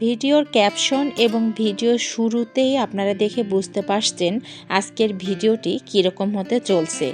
ভিডিওর ক্যাপশন এবং ভিডিওর শুরুতেই আপনারা দেখে বুঝতে পারছেন আজকের ভিডিওটি কীরকম হতে চলছে।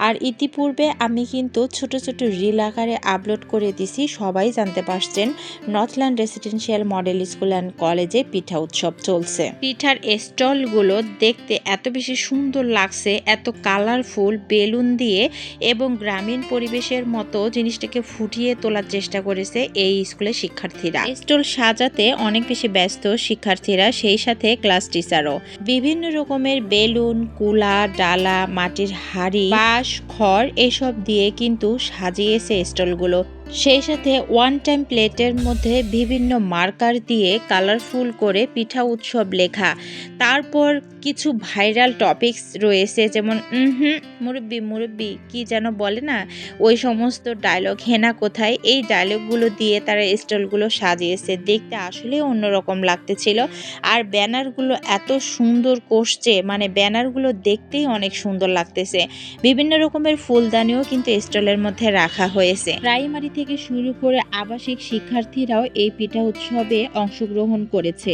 আর ইতিপূর্বে আমি কিন্তু ছোট ছোট রিল আকারে আপলোড করে দিছি, সবাই জানতে পারছেন Northland residential model school and কলেজে পিঠা উৎসব চলছে। পিঠার স্টলগুলো দেখতে এত বেশি সুন্দর লাগছে, এত কালারফুল বেলুন দিয়ে এবং গ্রামীণ পরিবেশের মতো জিনিসটাকে ফুটিয়ে তোলার চেষ্টা করেছে এই স্কুলের শিক্ষার্থীরা। স্টল সাজাতে অনেক বেশি ব্যস্ত শিক্ষার্থীরা, সেই সাথে ক্লাস টিচারও। বিভিন্ন রকমের বেলুন, কুলা, ডালা, মাটির হাঁড়ি, বাঁশ, খড় এসব দিয়ে কিন্তু সাজিয়েছে স্টলগুলো। সেই সাথে ওয়ান টাইম প্লেটের মধ্যে বিভিন্ন মার্কার দিয়ে কালারফুল করে পিঠা উৎসব লেখা। তারপর কিছু ভাইরাল টপিকস রয়েছে, যেমন মুরব্বি মুরব্বি কি যেন বলে না, ওই সমস্ত ডায়লগ, হেনা কোথায়, এই ডায়লগগুলো দিয়ে তারা স্টলগুলো সাজিয়েছে। দেখতে আসলে অন্যরকম লাগতেছিল। আর ব্যানারগুলো এত সুন্দর করছে, মানে ব্যানারগুলো দেখতেই অনেক সুন্দর লাগতেছে। বিভিন্ন রকমের ফুলদানিও কিন্তু স্টলের মধ্যে রাখা হয়েছে। প্রাইমারি থেকে শুরু করে আবাসিক শিক্ষার্থীরাও এই পিঠা উৎসবে অংশগ্রহণ করেছে।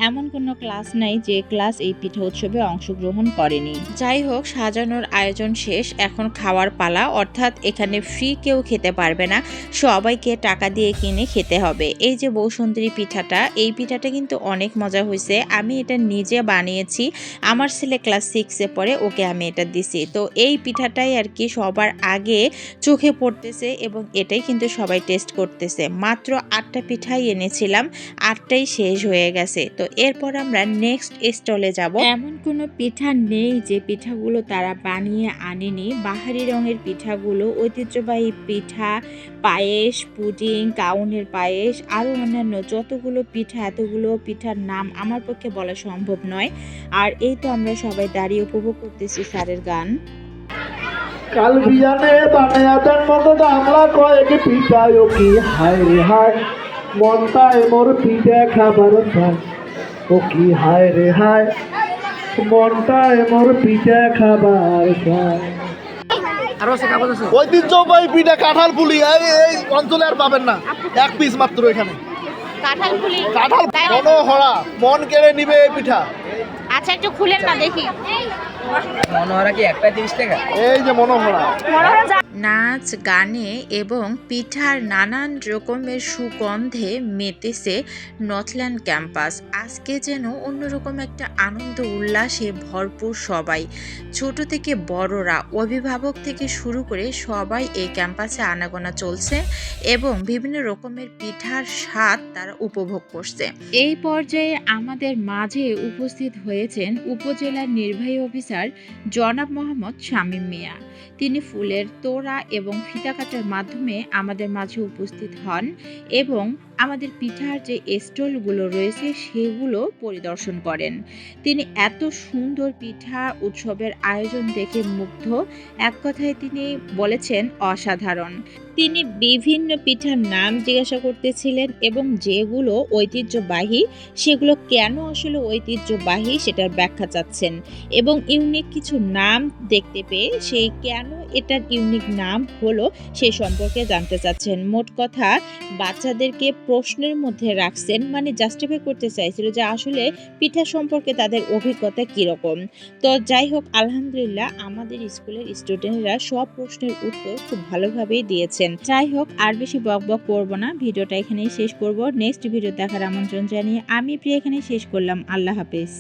এমন কোনো ক্লাস নাই যে ক্লাস এই পিঠা উৎসবে অংশগ্রহণ করেনি। যাই হোক, সাজানোর আয়োজন শেষ, এখন খাওয়ার পালা। অর্থাৎ এখানে ফ্রি কেউ খেতে পারবে না, সবাইকে টাকা দিয়ে কিনে খেতে হবে। এই যে বসুন্ধরী পিঠাটা, এই পিঠাটা কিন্তু অনেক মজা হয়েছে। আমি এটা নিজে বানিয়েছি, আমার ছেলে ক্লাস 6-এ পড়ে, ওকে আমি এটা দিছি। তো এই পিঠাটাই আর কি সবার আগে চোখে পড়তেছে এবং এটাই কিন্তু সবাই টেস্ট করতেছে। মাত্র 8টা পিঠাই এনেছিলাম, 8টাই শেষ হয়ে গেছে। তো এরপর আমরা নেক্সট স্টলে যাব। এমন কোনো পিঠা নেই যে পিঠাগুলো তারা বানিয়ে আনেনি। বাহারি রঙের পিঠাগুলো, ঐতিহ্যবাহী পিঠা, পায়েস, পুডিং, কাউনের পায়েস, আরও অন্যান্য যতগুলো পিঠা, এতগুলো পিঠার নাম আমার পক্ষে বলা সম্ভব নয়। আর এই তো আমরা সবাই দাঁড়িয়ে উপভোগ করতেছি স্যারের গান। কাল বিয়ানে বানায়া দেন মতো দামলা কয়েক পিঠায় ও কি হায় রে হায়, মনটায় মোর পিঠা খাবার চায় ও কি হায় রে হায়, মনটায় মোর পিঠা খাবার চায়। ঐতিহ্যবাহী পিঠা কাঁঠাল পুলি এই অঞ্চলে আর পাবেন না, এক পিস মাত্র এখানে। কাঁঠাল পুলি, কাঁঠাল মনোহরা, মন কেড়ে নিবে এই পিঠা। আচ্ছা একটু খুলেন না দেখি। মনোহরা কি একটা 30 টাকা? এই যে মনোহরা। নাচ, গানে এবং পিঠার নানান রকমের সুগন্ধে মেতেছে নর্থল্যান্ড ক্যাম্পাস। আজকে যেন অন্যরকম একটা আনন্দ উল্লাসে ভরপুর সবাই, ছোট থেকে বড়রা, অভিভাবক থেকে শুরু করে সবাই এই ক্যাম্পাসে আনাগোনা চলছে এবং বিভিন্ন রকমের পিঠার স্বাদ তারা উপভোগ করছে। এই পর্যায়ে আমাদের মাঝে উপস্থিত হয়েছেন উপজেলার নির্বাহী অফিসার জনাব মোহাম্মদ শামীম মিয়া। তিনি ফুলের তোড়া এবং ফিতা কাটার মাধ্যমে আমাদের মাঝে উপস্থিত হন এবং আমাদের পিঠার যে স্টলগুলো রয়েছে সেগুলো পরিদর্শন করেন। তিনি এত সুন্দর পিঠা উৎসবের আয়োজন দেখে মুগ্ধ। এক কথায় তিনি বলেছেন অসাধারণ। তিনি বিভিন্ন পিঠার নাম জিজ্ঞাসা করতেছিলেন এবং যেগুলো ঐতিহ্যবাহী সেগুলো কেন আসলে ঐতিহ্যবাহী সেটার ব্যাখ্যা চাচ্ছেন এবং ইউনিক কিছু নাম দেখতে পেয়ে সেই কেন এটার ইউনিক নাম হলো সেই সম্পর্কে জানতে চাচ্ছেন। মোট কথা বাচ্চাদেরকে প্রশ্নের মধ্যে রাখছেন, মানে জাস্টিফাই করতে চাইছিল যে আসলে পিঠা সম্পর্কে তাদের অভিজ্ঞতা কীরকম। তো যাই হোক, আলহামদুলিল্লাহ আমাদের স্কুলের স্টুডেন্টরা সব প্রশ্নের উত্তর খুব ভালোভাবেই দিয়েছেন। যাই হোক, আর বেশি বকবক করব না, ভিডিওটা এখানেই শেষ করব। নেক্সট ভিডিও দেখার আমন্ত্রণ জানিয়ে আমি প্রিয়া এখানেই শেষ করলাম। আল্লাহ হাফেজ।